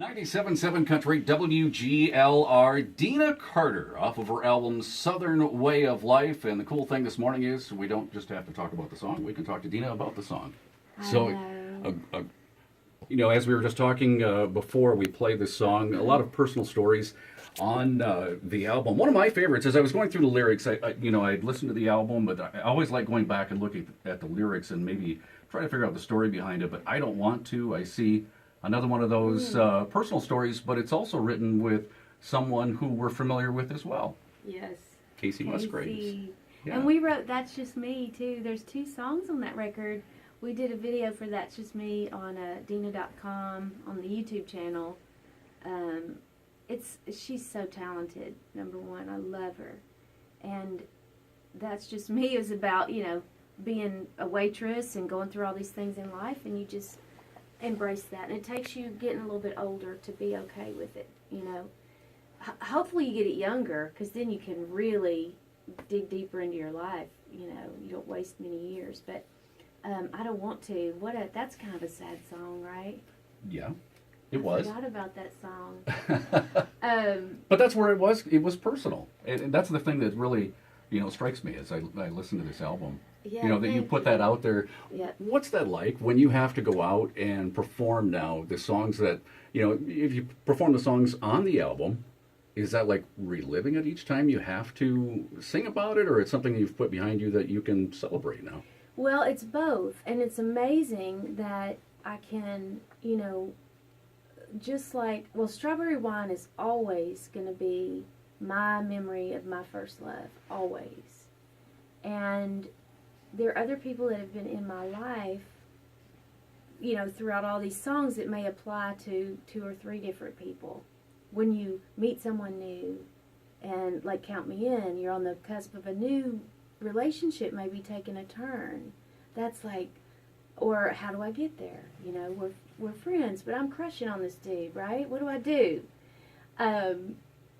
97.7 Country, WGLR, Deana Carter off of her album Southern Way of Life. And the cool thing this morning is we don't just have to talk about the song, we can talk to Deana about the song. So, as we were just talking before we played this song, a lot of personal stories on the album. One of my favorites, as I was going through the lyrics, I'd listened to the album, but I always like going back and looking at the lyrics and maybe try to figure out the story behind it, but I don't want to. I see another one of those personal stories, but it's also written with someone who we're familiar with as well. Yes. Casey Musgraves. Yeah. And we wrote That's Just Me, too. There's 2 songs on that record. We did a video for That's Just Me on Deana.com on the YouTube channel. She's so talented, number one. I love her. And That's Just Me is about, being a waitress and going through all these things in life, and you just embrace that. And it takes you getting a little bit older to be okay with it, Hopefully you get it younger, because then you can really dig deeper into your life. You don't waste many years. But I don't want to. That's kind of a sad song, right? Yeah, it was. I forgot about that song. But that's where it was. It was personal, and that's the thing that really, strikes me as I listen to this album. Yeah, that you put that out there. Yeah. What's that like when you have to go out and perform now the songs that, if you perform the songs on the album, is that like reliving it each time you have to sing about it, or it's something you've put behind you that you can celebrate now? Well, it's both, and it's amazing that I can, Strawberry Wine is always going to be my memory of my first love, always. And there are other people that have been in my life, throughout all these songs that may apply to 2 or 3 different people. When you meet someone new, and like Count Me In, you're on the cusp of a new relationship maybe taking a turn. That's like, or how do I get there? We're friends, but I'm crushing on this dude, right? What do I do?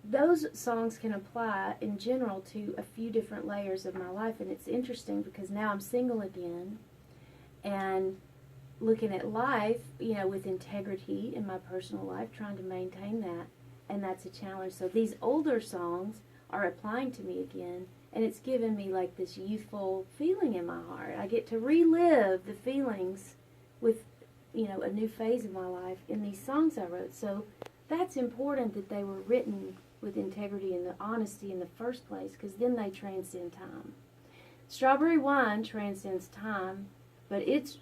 Those songs can apply in general to a few different layers of my life, and it's interesting because now I'm single again and looking at life, with integrity in my personal life, trying to maintain that, and that's a challenge. So these older songs are applying to me again, and it's given me like this youthful feeling in my heart. I get to relive the feelings with, a new phase of my life in these songs I wrote. So that's important that they were written with integrity and the honesty in the first place, because then they transcend time. Strawberry Wine transcends time, but it's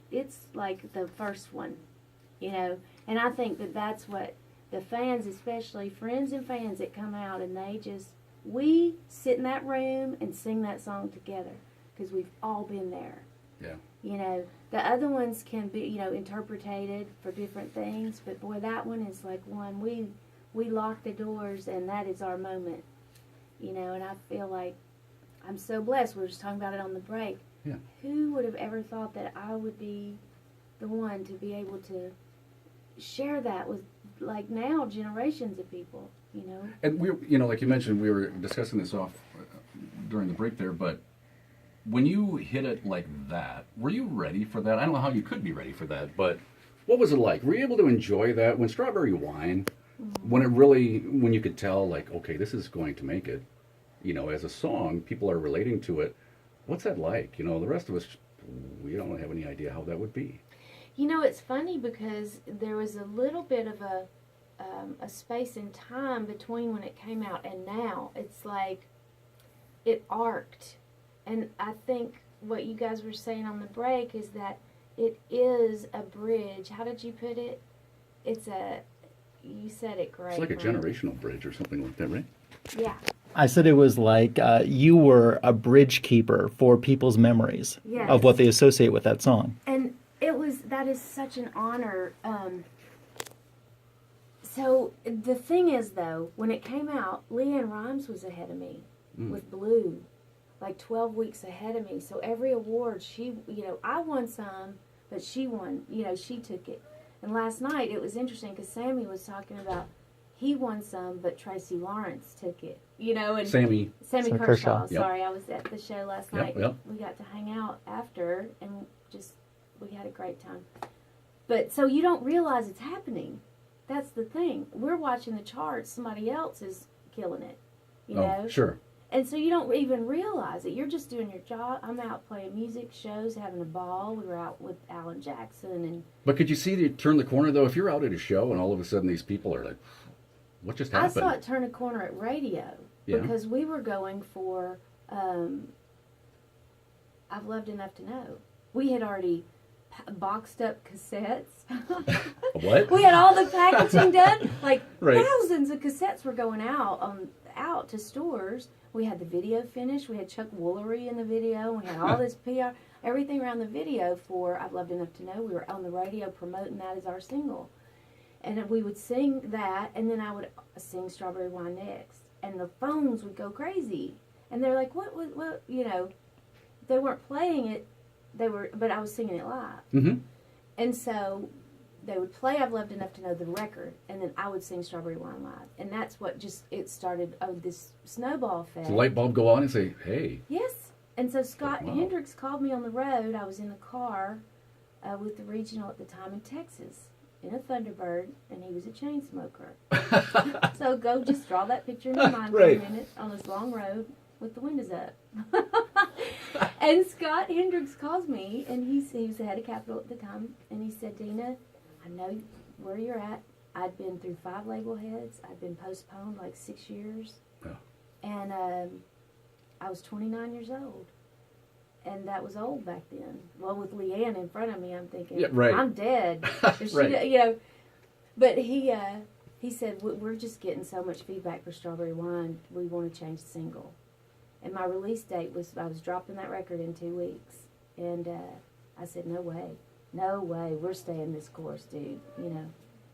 like the first one, and I think that's what the fans, especially friends and fans that come out, and we sit in that room and sing that song together, because we've all been there. Yeah. The other ones can be, interpreted for different things, but boy, that one is like one we lock the doors, and that is our moment, and I feel like I'm so blessed. We were just talking about it on the break. Yeah. Who would have ever thought that I would be the one to be able to share that with, like, now generations of people, And we, like you mentioned, we were discussing this off during the break there, but when you hit it like that, were you ready for that? I don't know how you could be ready for that, but what was it like? Were you able to enjoy that when Strawberry Wine, when you could tell, like, okay, this is going to make it, as a song, people are relating to it. What's that like? The rest of us, we don't have any idea how that would be. It's funny because there was a little bit of a space in time between when it came out and now. It's like it arced. And I think what you guys were saying on the break is that it is a bridge. How did you put it? You said it great. It's like a generational bridge or something like that, right? Yeah. I said it was like you were a bridge keeper for people's memories of what they associate with that song. And that is such an honor. So the thing is, though, when it came out, Leanne Rimes was ahead of me with Blue, like 12 weeks ahead of me. So every award, I won some, but she won, she took it. And last night, it was interesting because Sammy was talking about he won some, but Tracy Lawrence took it, and Sammy Kershaw. Yep. Sorry, I was at the show last night. Yep. We got to hang out after, and we had a great time. But so you don't realize it's happening. that's the thing. We're watching the charts. Somebody else is killing it, you Oh, know? sure. And so you don't even realize it. You're just doing your job. I'm out playing music, shows, having a ball. We were out with Alan Jackson. And But could you see you turn the corner, though? If you're out at a show and all of a sudden these people are like, what just I happened? saw it turn a corner at radio. Yeah. Because we were going for I've Loved Enough to Know. We had already boxed up cassettes. What? We had all the packaging done. Like Right. thousands of cassettes were going out to stores. We had the video finished. We had Chuck Woolery in the video. We had all this PR, everything around the video for I've Loved Enough to Know. We were on the radio promoting that as our single. And we would sing that, and then I would sing Strawberry Wine next. And the phones would go crazy. And they're like, what, you know, they weren't playing it. But I was singing it live. Mm-hmm. And so they would play I've Loved Enough to Know the record, and then I would sing Strawberry Wine live. And that's what it started, this snowball effect. So light bulb go on and say, hey. Yes. And so Scott Wow. Hendricks called me on the road. I was in the car with the regional at the time in Texas in a Thunderbird, and he was a chain smoker. So go just draw that picture in your mind Right. for a minute on this long road with the windows up. And Scott Hendricks calls me, and he was the head of Capitol at the time, and he said, Deana, I know where you're at. I'd been through 5 label heads. I'd been postponed like 6 years. Oh. And I was 29 years old. And that was old back then. Well, with Leanne in front of me, I'm thinking, Yeah, right. I'm dead. If she- Right. You know, but he said, we're just getting so much feedback for Strawberry Wine. We want to change the single. And my release date I was dropping that record in 2 weeks. And I said, no way. We're staying this course, dude, you know.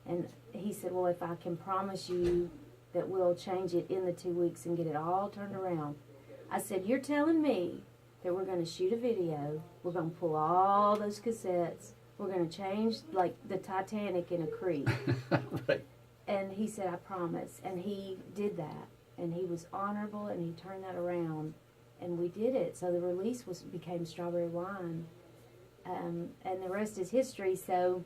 And he said, well, if I can promise you that we'll change it in the 2 weeks and get it all turned around. I said, you're telling me that we're going to shoot a video, we're going to pull all those cassettes, we're going to change like the Titanic in a creek. Right. And he said, I promise. And he did that. And he was honorable, and he turned that around. And we did it. So the release became Strawberry Wine. And the rest is history. So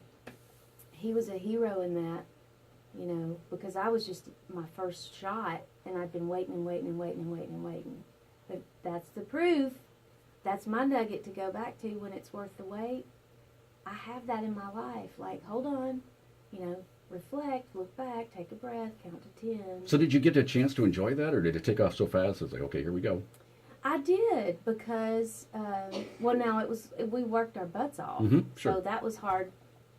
he was a hero in that, you know, because I was just my first shot, and I'd been waiting. But that's the proof. That's my nugget to go back to when it's worth the wait. I have that in my life. Like, hold on, you know, reflect, look back, take a breath, count to 10. So did you get a chance to enjoy that, or did it take off so fast? It's like, okay, here we go. I did because, now we worked our butts off. Mm-hmm, sure. So that was hard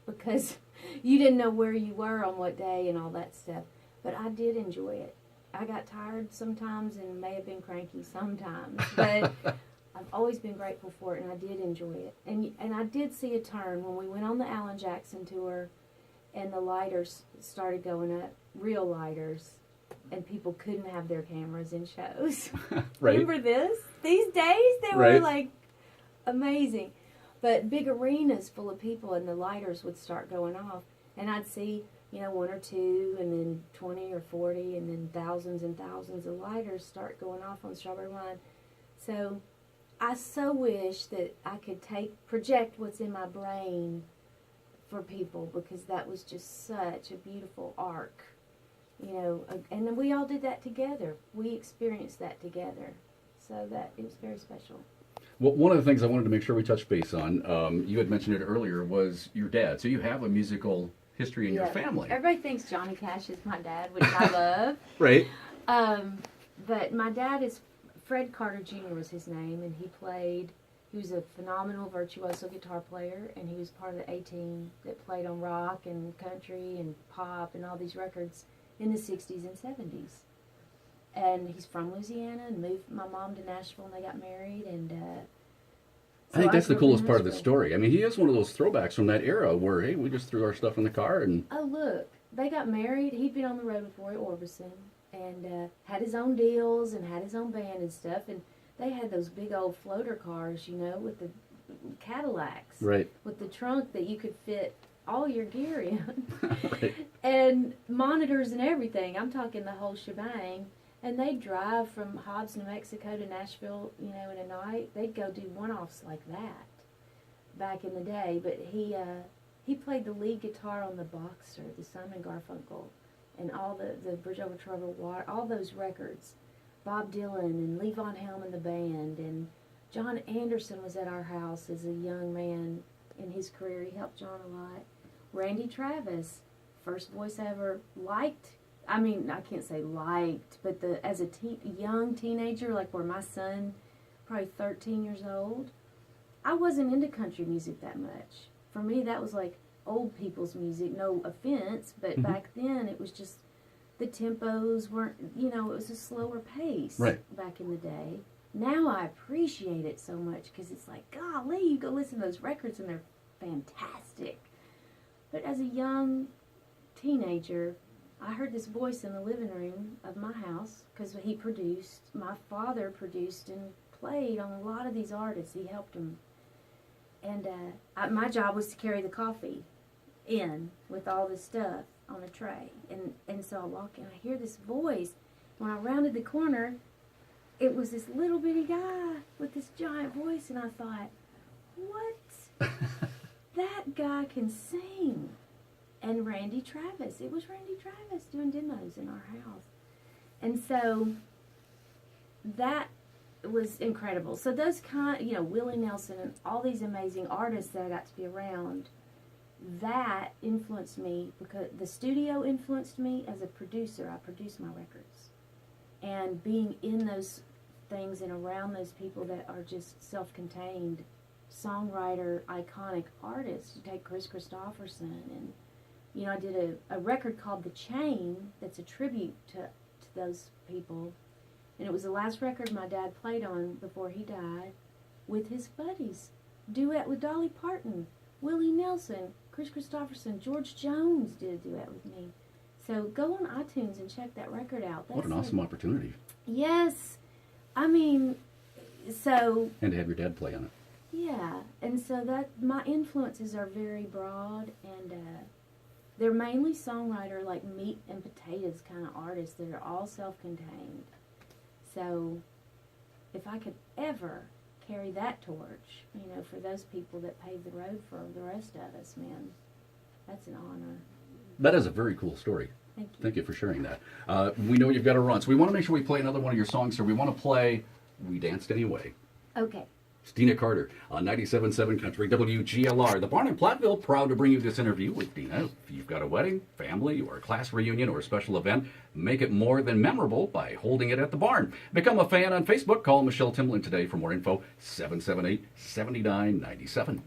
because you didn't know where you were on what day and all that stuff. But I did enjoy it. I got tired sometimes and may have been cranky sometimes. But I've always been grateful for it, and I did enjoy it. And I did see a turn when we went on the Alan Jackson tour and the lighters started going up, real lighters. And people couldn't have their cameras in shows. Right. Remember this? These days, they were Right. like amazing. But big arenas full of people, and the lighters would start going off. And I'd see, you know, 1 or 2, and then 20 or 40, and then thousands and thousands of lighters start going off on Strawberry Wine. So I so wish that I could project what's in my brain for people, because that was just such a beautiful arc. You know, and then we all did that together. We experienced that together. So that it was very special. Well, one of the things I wanted to make sure we touched base on, you had mentioned it earlier, was your dad. So you have a musical history in your family. Everybody thinks Johnny Cash is my dad, which I love. Right. But my dad is Fred Carter Jr. was his name, and he was a phenomenal virtuoso guitar player, and he was part of the A-Team that played on rock and country and pop and all these records in the 60s and 70s. And he's from Louisiana, and moved my mom to Nashville, and they got married. And I think that's the grew up in coolest part of the Nashville. story. I mean, he is one of those throwbacks from that era where, hey, we just threw our stuff in the car and... Oh, look, they got married. He'd been on the road with Roy Orbison and had his own deals and had his own band and stuff. And they had those big old floater cars, you know, with the Cadillacs. Right. With the trunk that you could fit all your gear in. Right. And monitors and everything. I'm talking the whole shebang. And they'd drive from Hobbs, New Mexico to Nashville, you know, in a night. They'd go do one-offs like that back in the day. But he He played the lead guitar on the Boxer, the Simon Garfunkel, and all the Bridge Over Troubled Water, all those records. Bob Dylan and Lee Von Helm and the band, and John Anderson was at our house as a young man in his career. He helped John a lot. Randy Travis, first voice I ever liked. I mean, I can't say liked, but as a young teenager, like where my son, probably 13 years old, I wasn't into country music that much. For me, that was like old people's music, no offense, but back then it was just, the tempos weren't, it was a slower pace back in the day. Now I appreciate it so much because it's like, golly, you go listen to those records and they're fantastic. But as a young teenager, I heard this voice in the living room of my house because my father produced and played on a lot of these artists. He helped them. And my job was to carry the coffee in with all this stuff on a tray. And so I walk in, I hear this voice. When I rounded the corner, it was this little bitty guy with this giant voice, and I thought, what? That guy can sing. And Randy Travis. It was Randy Travis doing demos in our house. And so that was incredible. So those Willie Nelson and all these amazing artists that I got to be around, that influenced me because the studio influenced me as a producer. I produced my records. And being in those things and around those people that are just self-contained, songwriter, iconic artists. You take Chris Christopherson, and I did a record called The Chain that's a tribute to those people. And it was the last record my dad played on before he died with his buddies. Duet with Dolly Parton, Willie Nelson, Chris Christopherson, George Jones did a duet with me. So go on iTunes and check that record out. What an awesome opportunity. Yes. I mean, so... And to have your dad play on it. Yeah. And so my influences are very broad, and they're mainly songwriter, like meat and potatoes kind of artists that are all self-contained. So if I could ever carry that torch, for those people that paved the road for the rest of us, man, that's an honor. That is a very cool story. Thank you. Thank you for sharing that. We know you've got to run, so we want to make sure we play another one of your songs. So we want to play We Danced Anyway. Okay. It's Deana Carter on 97.7 Country WGLR. The Barn in Platteville, proud to bring you this interview with Deana. If you've got a wedding, family, or a class reunion, or a special event, make it more than memorable by holding it at the barn. Become a fan on Facebook. Call Michelle Timlin today for more info, 778-7997.